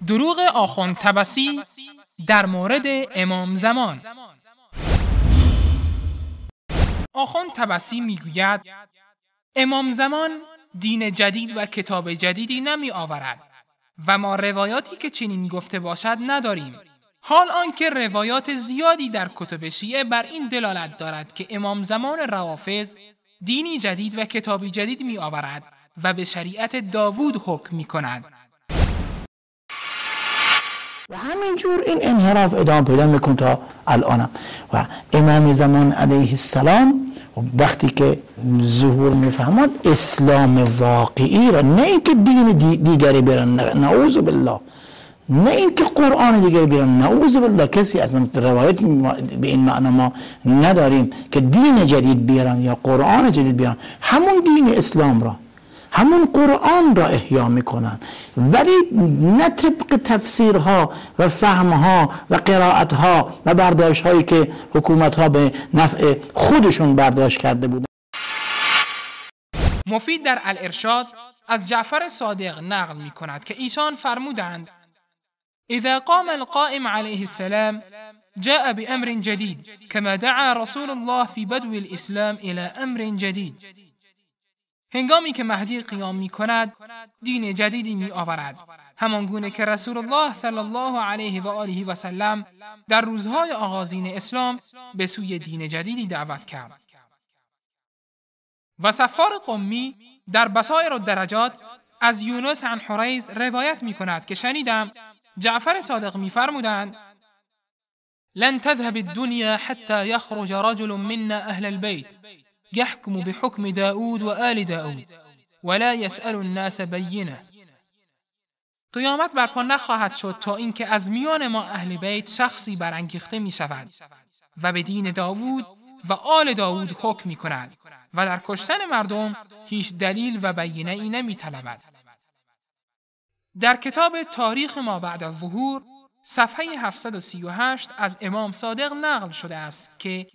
دروغ آخوند طبسی در مورد امام زمان. آخوند طبسی میگوید امام زمان دین جدید و کتاب جدیدی نمی آورد و ما روایاتی که چنین گفته باشد نداریم. حال آنکه روایات زیادی در کتب شیعه بر این دلالت دارد که امام زمان روافض دینی جدید و کتابی جدید می آورد و به شریعت داوود حکم می کند. و همینجور این انحراف ادامه پیدا میکنه تا الانم. و امام زمان علیه السلام وقتی که ظهور میفهمد اسلام واقعی را، نه اینکه دین دیگری بیارن، نعوذ بالله، نه اینکه قرآن دیگری بیارن، نعوذ بالله، کسی از روایت به این معنا ما نداریم که دین جدید بیارن یا قرآن جدید بیارن. همون دین اسلام را، همون قرآن را احیا میکنن، ولی نه طبق تفسیرها و فهمها و قرائتها و برداشتهایی که حکومتها به نفع خودشون برداشت کرده بودن. مفید در الارشاد از جعفر صادق نقل میکند که ایشان فرمودند اذا قام القائم علیه السلام جاء بأمر جدید كما دعا رسول الله في بدو الاسلام الى امر جدید. هنگامی که مهدی قیام می کند دین جدیدی می آورد، همان گونه که رسول الله صلی الله علیه و آله و سلم در روزهای آغازین اسلام به سوی دین جدیدی دعوت کرد. و صفار قمی در بصائر الدرجات از یونس عن حریز روایت می کند که شنیدم جعفر صادق می فرمودند لن تذهب الدنيا حتى يخرج رجل منا أهل البيت يحكم بحكم داود و آل داود ولا يسأل الناس بینه. قیامت برپا نخواهد شد تا اینکه از میان ما اهل بیت شخصی برانگیخته می شود و به دین داوود و آل داوود حکم می کند و در کشتن مردم هیچ دلیل و بینه ای نمی طلبد. در کتاب تاریخ ما بعد از ظهور صفحه 738 از امام صادق نقل شده است که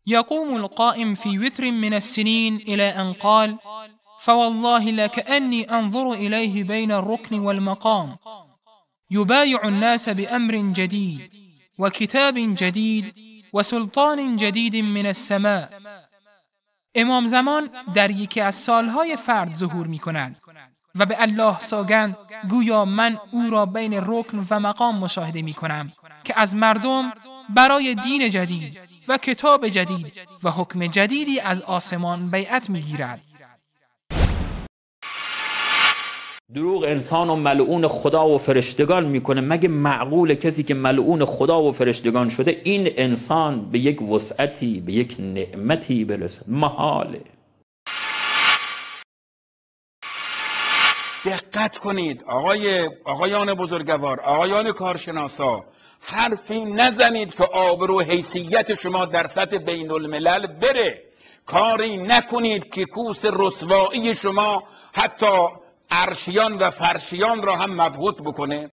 يقوم القائم في وتر من السنين إلى أن قال فوالله لكأني أنظر إليه بين الركن والمقام يبايع الناس بأمر جديد وكتاب جديد وسلطان جديد من السماء. امام زمان در یکی از سالهای فرد ظهور می کند و به الله سوگند گویا من او را بین رکن و مقام مشاهده می کنم که از مردم برای دین جدید و کتاب جدید و حکم جدیدی از آسمان بیعت می‌گیرد. دروغ انسان و ملعون خدا و فرشتگان میکنه. مگه معقول کسی که ملعون خدا و فرشتگان شده این انسان به یک وسعتی، به یک نعمتی برسه؟ محاله. دقت کنید آقایان بزرگوار، آقایان کارشناسا، حرفی نزنید که آبرو حیثیت شما در سطح بین الملل بره. کاری نکنید که کوس رسوایی شما حتی عرشیان و فرشیان را هم مبهوت بکنه.